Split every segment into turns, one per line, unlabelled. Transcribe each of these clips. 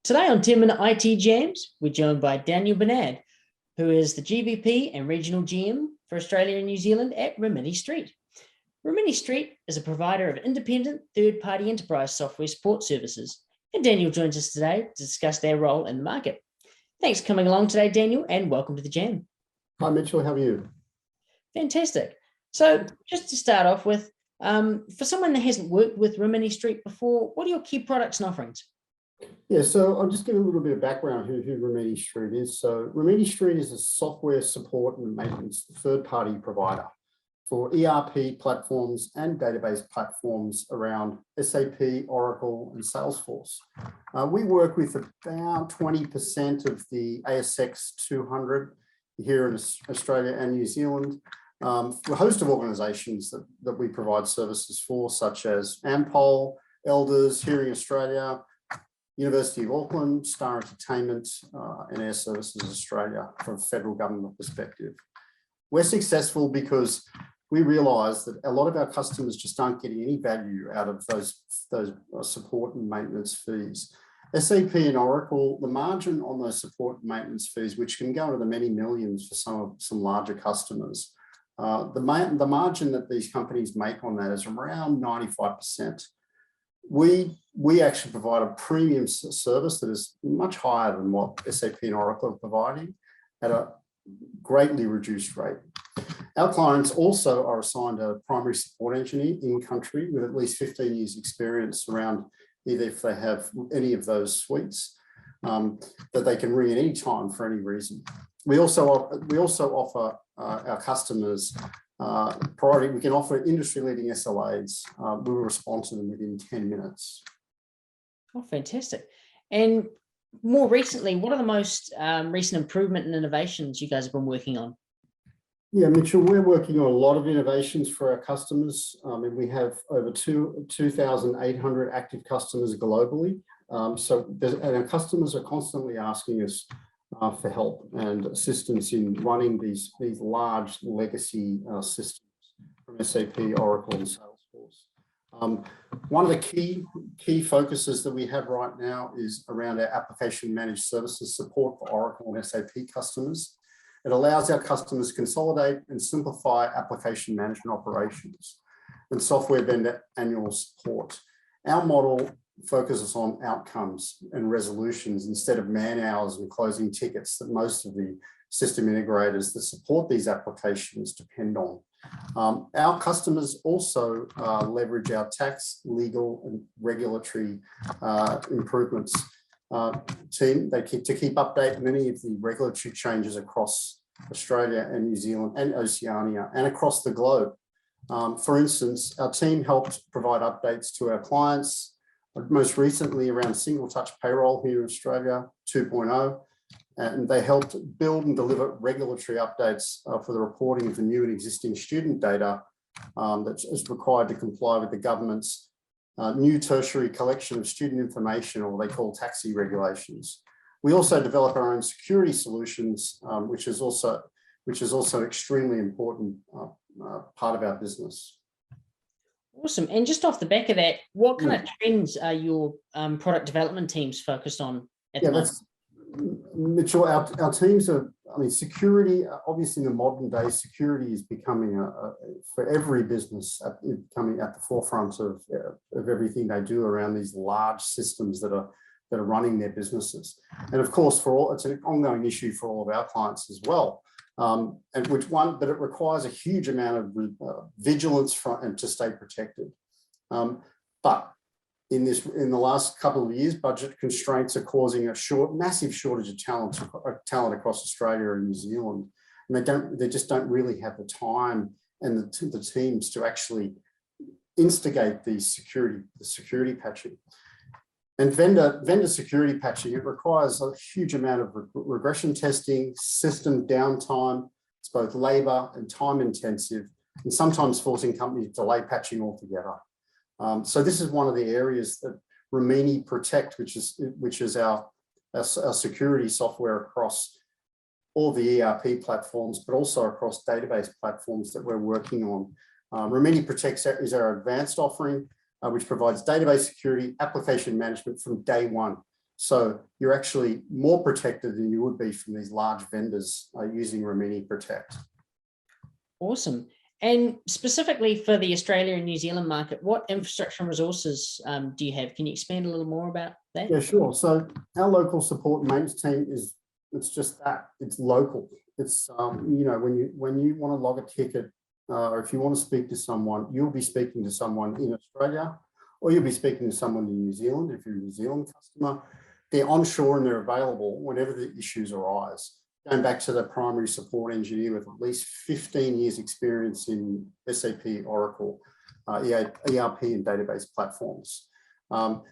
Today on 10-Minute IT Jams, we're joined by Daniel Benad, who is the GVP and Regional GM for Australia and New Zealand at Rimini Street. Rimini Street is a provider of independent third-party enterprise software support services, and Daniel joins us today to discuss their role in the market. Thanks for coming along today, Daniel, and welcome to the Jam.
Hi, Mitchell. How are you?
Fantastic. So just to start off with, for someone that hasn't worked with Rimini Street before, what are your key products and offerings?
Yeah, so I'll just give a little bit of background who Rimini Street is. So Rimini Street is a software support and maintenance third-party provider for ERP platforms and database platforms around SAP, Oracle, and Salesforce. We work with about 20% of the ASX 200 here in Australia and New Zealand. A host of organisations that we provide services for, such as Ampol, Elders, Hearing Australia, University of Auckland, Star Entertainment, and Air Services Australia from a federal government perspective. We're successful because we realise that a lot of our customers just aren't getting any value out of those support and maintenance fees. SAP and Oracle, the margin on those support and maintenance fees, which can go into the many millions for some larger customers, the margin that these companies make on that is around 95%. We actually provide a premium service that is much higher than what SAP and Oracle are providing at a greatly reduced rate. Our clients also are assigned a primary support engineer in country with at least 15 years experience around either if they have any of those suites that they can ring at any time for any reason. We also offer our customers priority. We can offer industry-leading SLAs. We will respond to them within 10 minutes.
Oh, fantastic. And more recently, what are the most recent improvement and innovations you guys have been working on?
Yeah, Mitchell, we're working on a lot of innovations for our customers. And we have over 2,800 active customers globally. And our customers are constantly asking us for help and assistance in running these large legacy systems from SAP, Oracle, and Salesforce. One of the key focuses that we have right now is around our application managed services support for Oracle and SAP customers. It allows our customers to consolidate and simplify application management operations and software vendor annual support. Our model focuses on outcomes and resolutions instead of man hours and closing tickets that most of the system integrators that support these applications depend on. Our customers also leverage our tax, legal, and regulatory improvements team. To keep update many of the regulatory changes across Australia and New Zealand and Oceania and across the globe. For instance, our team helped provide updates to our clients, most recently around single touch payroll here in Australia 2.0, and they helped build and deliver regulatory updates for the reporting of the new and existing student data that is required to comply with the government's new tertiary collection of student information, or what they call taxi regulations. We also develop our own security solutions, which is also an extremely important part of our business.
Awesome. And just off the back of that, what kind of trends are your product development teams focused on at the moment?
Mitchell, our teams are, security, obviously in the modern day, security is becoming, for every business, becoming at the forefront of everything they do around these large systems that are running their businesses. And of course, it's an ongoing issue for all of our clients as well. But it requires a huge amount of vigilance and to stay protected. But in the last couple of years, budget constraints are causing a massive shortage of talent across Australia and New Zealand, and they just don't really have the time and the teams to actually instigate the security patching. And vendor security patching, it requires a huge amount of regression testing, system downtime. It's both labour and time intensive, and sometimes forcing companies to delay patching altogether. So this is one of the areas that Rimini Protect, which is our security software across all the ERP platforms, but also across database platforms that we're working on. Rimini Protect is our advanced offering, which provides database security, application management from day one. So you're actually more protected than you would be from these large vendors using Rimini Protect.
Awesome. And specifically for the Australia and New Zealand market, what infrastructure and resources do you have? Can you expand a little more about that?
Yeah, sure. So our local support and maintenance team it's just that, it's local. It's you know, when you want to log a ticket, or if you want to speak to someone, you'll be speaking to someone in Australia, or you'll be speaking to someone in New Zealand if you're a New Zealand customer. They're onshore and they're available whenever the issues arise. Going back to the primary support engineer with at least 15 years experience in SAP, Oracle, ERP and database platforms.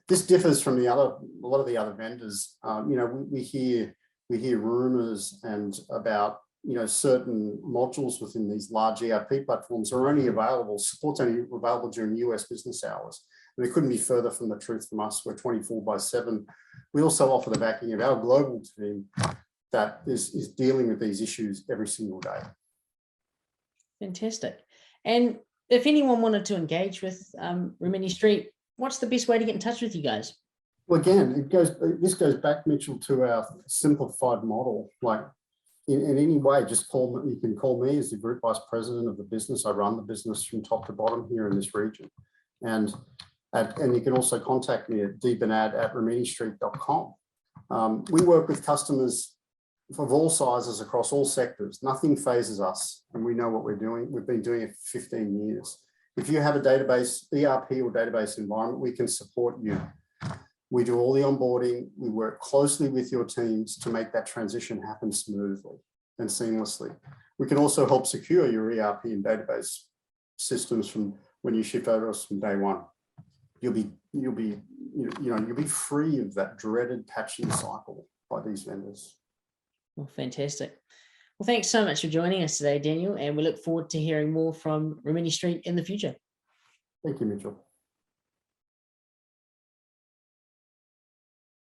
This differs from a lot of the other vendors. You know, we hear rumors and about, you know, certain modules within these large ERP platforms are only available, support's only available during US business hours. And it couldn't be further from the truth from us. We're 24/7. We also offer the backing of our global team that is dealing with these issues every single day.
Fantastic. And if anyone wanted to engage with Rimini Street, what's the best way to get in touch with you guys?
Well, again, this goes back, Mitchell, to our simplified model. Like in any way, just call me. You can call me as the group vice president of the business. I run the business from top to bottom here in this region. And you can also contact me at dbenad@riministreet.com. We work with customers of all sizes across all sectors. Nothing phases us, and we know what we're doing. We've been doing it for 15 years. If you have a database, ERP or database environment, we can support you. We do all the onboarding. We work closely with your teams to make that transition happen smoothly and seamlessly. We can also help secure your ERP and database systems from when you shift over us from day one. You'll be free of that dreaded patching cycle by these vendors.
Well, fantastic. Well, thanks so much for joining us today, Daniel, and we look forward to hearing more from Rimini Street in the future.
Thank you, Mitchell.